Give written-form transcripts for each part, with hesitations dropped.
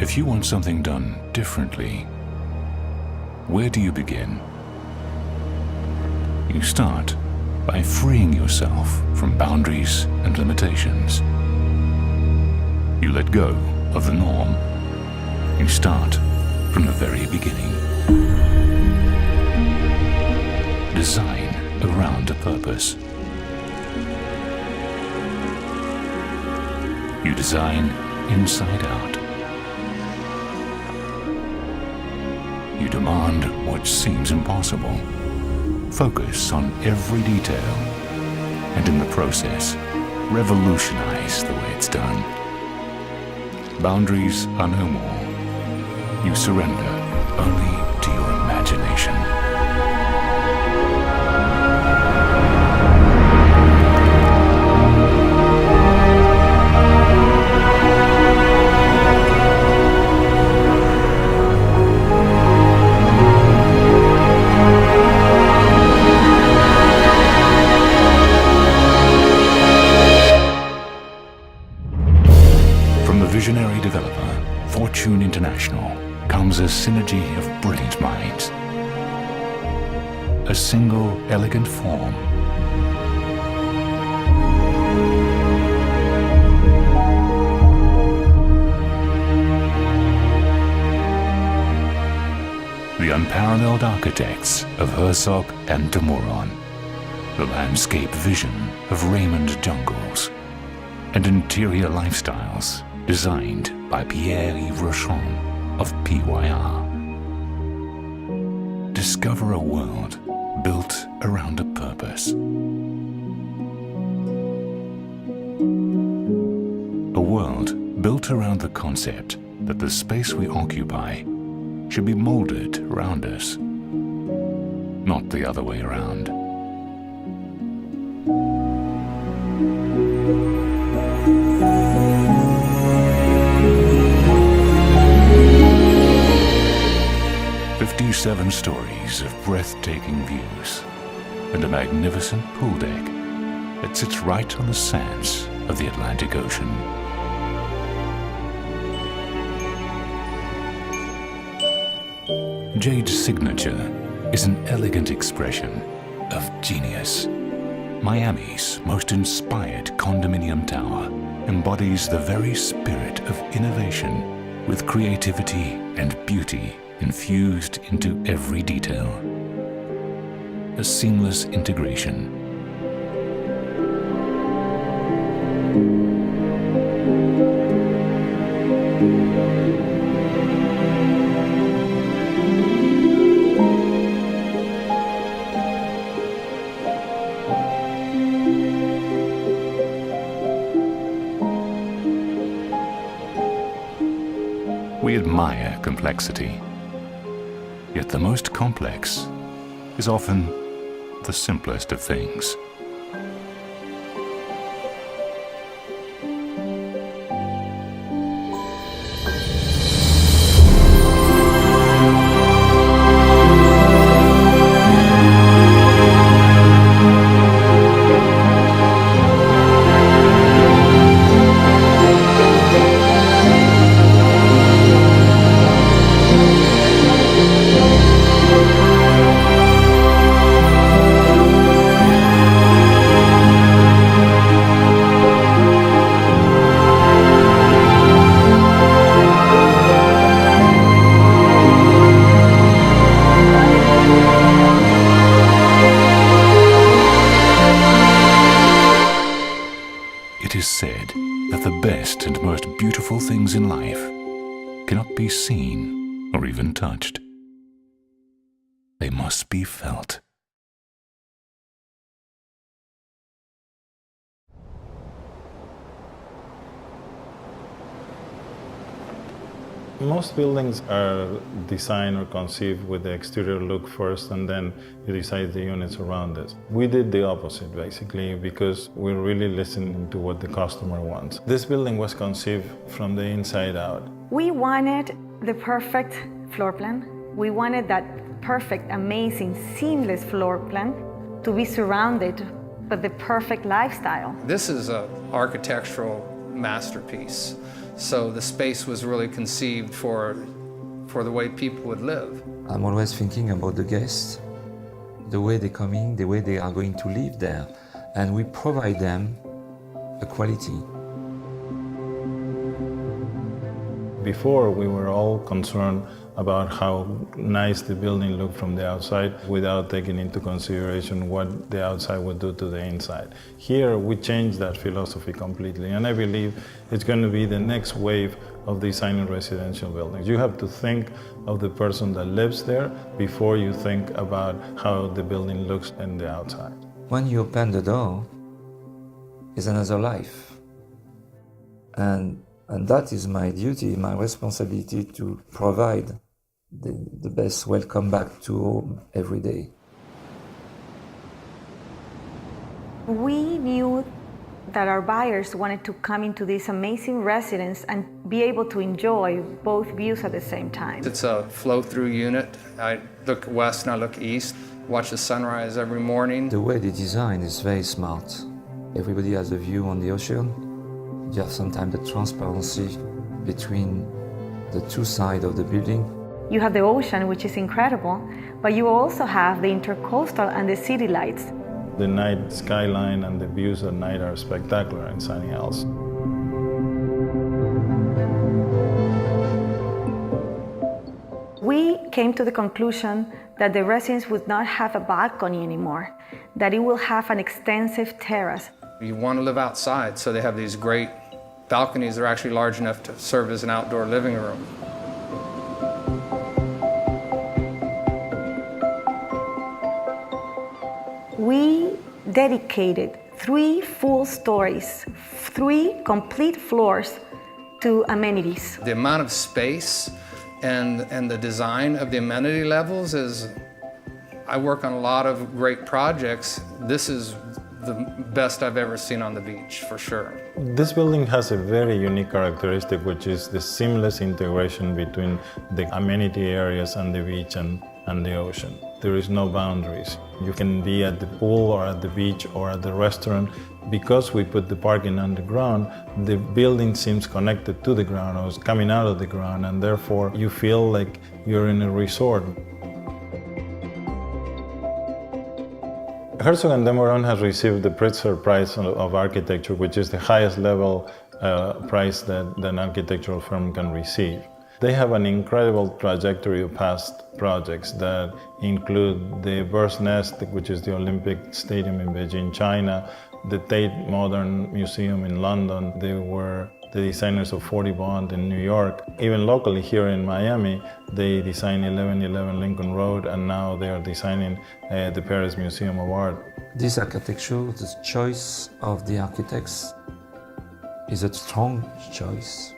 If you want something done differently, where do you begin? You start by freeing yourself from boundaries and limitations. You let go of the norm. You start from the very beginning. Design around a purpose. You design inside out. You demand what seems impossible. Focus on every detail, and in the process, revolutionize the way it's done. Boundaries are no more. You surrender only to your imagination. From the visionary developer, Fortune International, comes a synergy of brilliant minds. A single elegant form. The unparalleled architects of Herzog and de Meuron. The landscape vision of Raymond Jungles. And interior lifestyles designed by Pierre-Yves Rochon of PYR. Discover a world built around a purpose. A world built around the concept that the space we occupy should be molded around us, not the other way around. Seven stories of breathtaking views and a magnificent pool deck that sits right on the sands of the Atlantic Ocean. Jade's signature is an elegant expression of genius. Miami's most inspired condominium tower embodies the very spirit of innovation with creativity and beauty infused into every detail. A seamless integration. We admire complexity. Yet the most complex is often the simplest of things. It is said that the best and most beautiful things in life cannot be seen or even touched. They must be felt. Most buildings are designed or conceived with the exterior look first, and then you decide the units around it. We did the opposite, basically, because we're really listening to what the customer wants. This building was conceived from the inside out. We wanted the perfect floor plan. We wanted that perfect, amazing, seamless floor plan to be surrounded by the perfect lifestyle. This is an architectural masterpiece. So the space was really conceived for the way people would live. I'm always thinking about the guests, the way they come in, the way they are going to live there, and we provide them a quality. Before, we were all concerned about how nice the building looked from the outside without taking into consideration what the outside would do to the inside. Here, we changed that philosophy completely, and I believe it's going to be the next wave of designing residential buildings. You have to think of the person that lives there before you think about how the building looks in the outside. When you open the door, it's another life. And that is my duty, my responsibility to provide the best welcome back to home every day. We knew that our buyers wanted to come into this amazing residence and be able to enjoy both views at the same time. It's a flow-through unit. I look west and I look east, watch the sunrise every morning. The way they design is very smart. Everybody has a view on the ocean. You have sometimes the transparency between the two sides of the building. You have the ocean, which is incredible, but you also have the intercoastal and the city lights. The night skyline and the views at night are spectacular in Sunny Isles. We came to the conclusion that the residence would not have a balcony anymore, that it will have an extensive terrace. You want to live outside, so they have these great balconies that are actually large enough to serve as an outdoor living room. We dedicated 3 full stories, 3 complete floors to amenities. The amount of space and the design of the amenity levels is, I work on a lot of great projects. This is the best I've ever seen on the beach, for sure. This building has a very unique characteristic, which is the seamless integration between the amenity areas and the beach and the ocean. There is no boundaries. You can be at the pool or at the beach or at the restaurant. Because we put the parking underground, the building seems connected to the ground or is coming out of the ground, and therefore you feel like you're in a resort. Herzog & de Meuron has received the Pritzker Prize of Architecture, which is the highest level prize that an architectural firm can receive. They have an incredible trajectory of past projects that include the Bird's Nest, which is the Olympic Stadium in Beijing, China, the Tate Modern Museum in London. They were the designers of 40 Bond in New York. Even locally here in Miami, they designed 1111 Lincoln Road, and now they are designing the Paris Museum of Art. This architecture, the choice of the architects is a strong choice.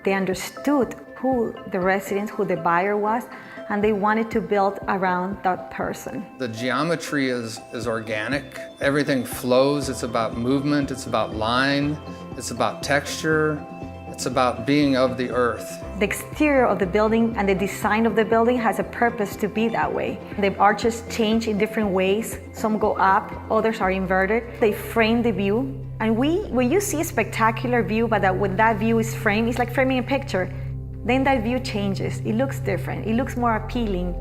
They understood who the resident, who the buyer was, and they wanted to build around that person. The geometry is organic. Everything flows. It's about movement. It's about line. It's about texture. It's about being of the earth. The exterior of the building and the design of the building has a purpose to be that way. The arches change in different ways. Some go up, others are inverted. They frame the view. And when you see a spectacular view, but when that view is framed, it's like framing a picture. Then that view changes. It looks different. It looks more appealing.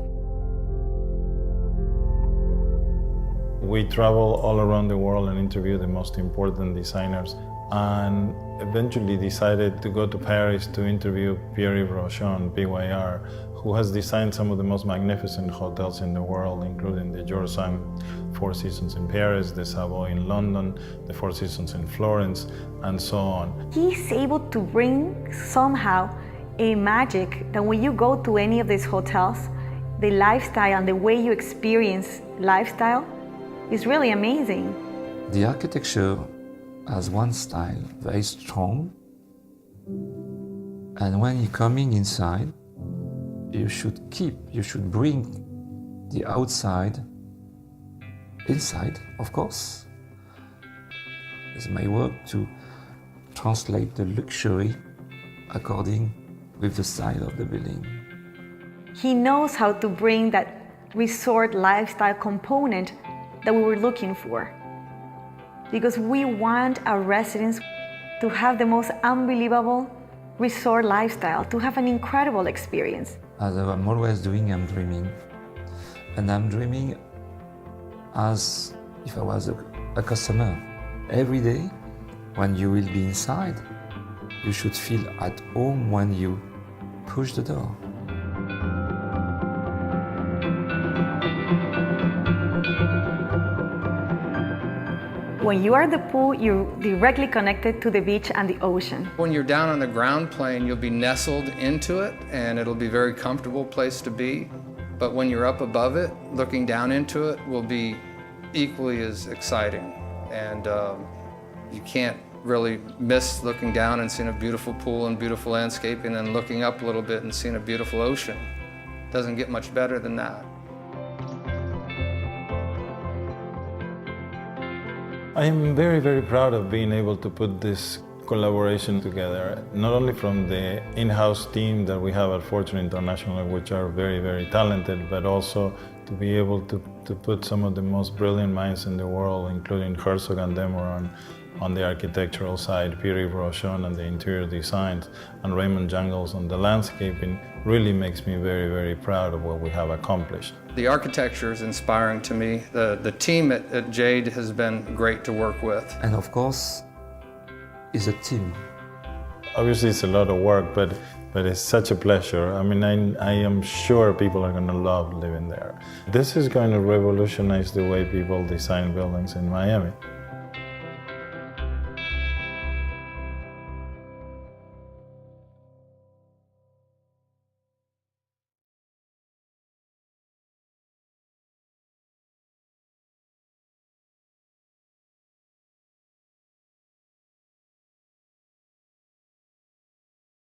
We travel all around the world and interview the most important designers, and eventually decided to go to Paris to interview Pierre-Yves Rochon, PYR, who has designed some of the most magnificent hotels in the world, including the George Sand Four Seasons in Paris, the Savoy in London, the Four Seasons in Florence, and so on. He's able to bring somehow a magic that when you go to any of these hotels, the lifestyle and the way you experience lifestyle is really amazing. The architecture has one style, very strong, and when you're coming inside, you should bring the outside inside, of course. It's my work to translate the luxury according with the style of the building. He knows how to bring that resort lifestyle component that we were looking for. Because we want our residents to have the most unbelievable resort lifestyle, to have an incredible experience. As I'm always doing, I'm dreaming. And I'm dreaming as if I was a customer. Every day, when you will be inside, you should feel at home when you push the door. When you are at the pool, you're directly connected to the beach and the ocean. When you're down on the ground plane, you'll be nestled into it and it'll be a very comfortable place to be. But when you're up above it, looking down into it will be equally as exciting. And you can't really miss looking down and seeing a beautiful pool and beautiful landscaping, and then looking up a little bit and seeing a beautiful ocean. Doesn't get much better than that. I am very, very proud of being able to put this collaboration together, not only from the in-house team that we have at Fortune International, which are very, very talented, but also to be able to put some of the most brilliant minds in the world, including Herzog and Demoran on the architectural side, Pierre Brochon on the interior designs, and Raymond Jangles on the landscaping, really makes me very, very proud of what we have accomplished. The architecture is inspiring to me. The team at Jade has been great to work with. And of course, it's a team. Obviously it's a lot of work, but it's such a pleasure. I mean, I am sure people are going to love living there. This is going to revolutionize the way people design buildings in Miami.